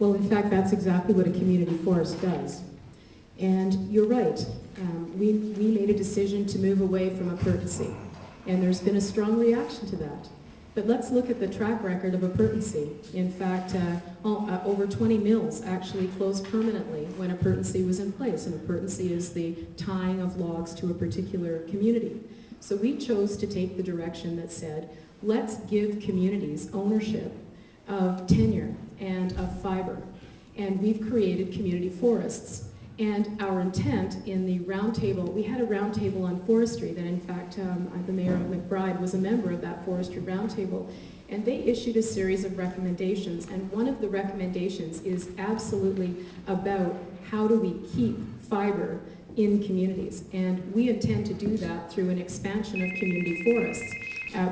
Well, in fact, that's exactly what a community forest does. And you're right, we made a decision to move away from appurtency, and there's been a strong reaction to that. But let's look at the track record of appurtency. In fact, over 20 mills actually closed permanently when appurtency was in place, and appurtency is the tying of logs to a particular community. So we chose to take the direction that said, let's give communities ownership of tenure and of fiber. And we've created community forests. And our intent in the roundtable, we had a roundtable on forestry that in fact the mayor of McBride was a member of that forestry roundtable, and they issued a series of recommendations, and one of the recommendations is absolutely about how do we keep fiber in communities, and we intend to do that through an expansion of community forests.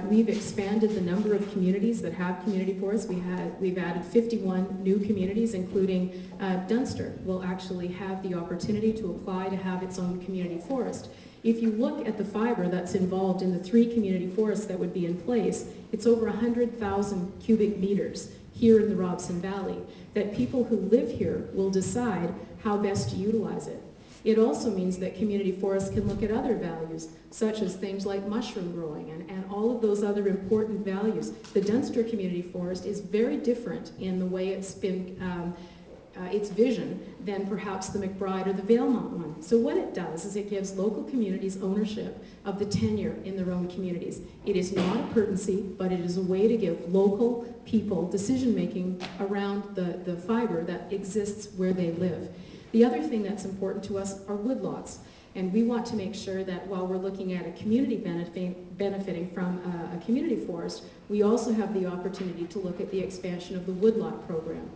We've expanded the number of communities that have community forests. We've added 51 new communities, including Dunster will actually have the opportunity to apply to have its own community forest. If you look at the fiber that's involved in the 3 community forests that would be in place, it's over 100,000 cubic meters here in the Robson Valley that people who live here will decide how best to utilize it. It also means that community forests can look at other values, such as things like mushroom growing and all of those other important values. The Dunster Community Forest is very different in the way it's been, its vision than perhaps the McBride or the Valemount one. So what it does is it gives local communities ownership of the tenure in their own communities. It is not appurtency, but it is a way to give local people decision-making around the fiber that exists where they live. The other thing that's important to us are woodlots, and we want to make sure that while we're looking at a community benefiting from a community forest, we also have the opportunity to look at the expansion of the woodlot program.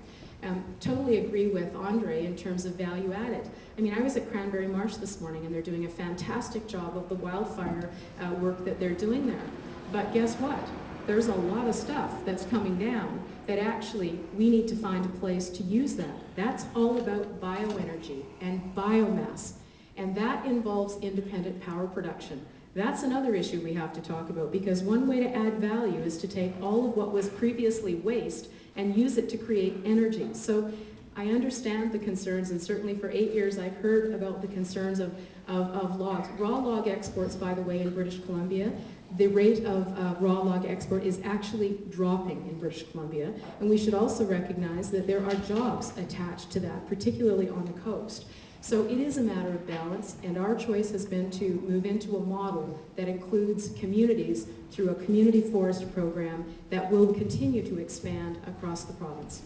Totally agree with Andre in terms of value added. I mean, I was at Cranberry Marsh this morning, and they're doing a fantastic job of the wildfire work that they're doing there. But guess what? There's a lot of stuff that's coming down that actually we need to find a place to use that. That's all about bioenergy and biomass, and that involves independent power production. That's another issue we have to talk about, because one way to add value is to take all of what was previously waste and use it to create energy. So I understand the concerns, and certainly for 8 years I've heard about the concerns of logs. Raw log exports, by the way, in British Columbia, the rate of raw log export is actually dropping in British Columbia, and we should also recognize that there are jobs attached to that, particularly on the coast. So it is a matter of balance, and our choice has been to move into a model that includes communities through a community forest program that will continue to expand across the province.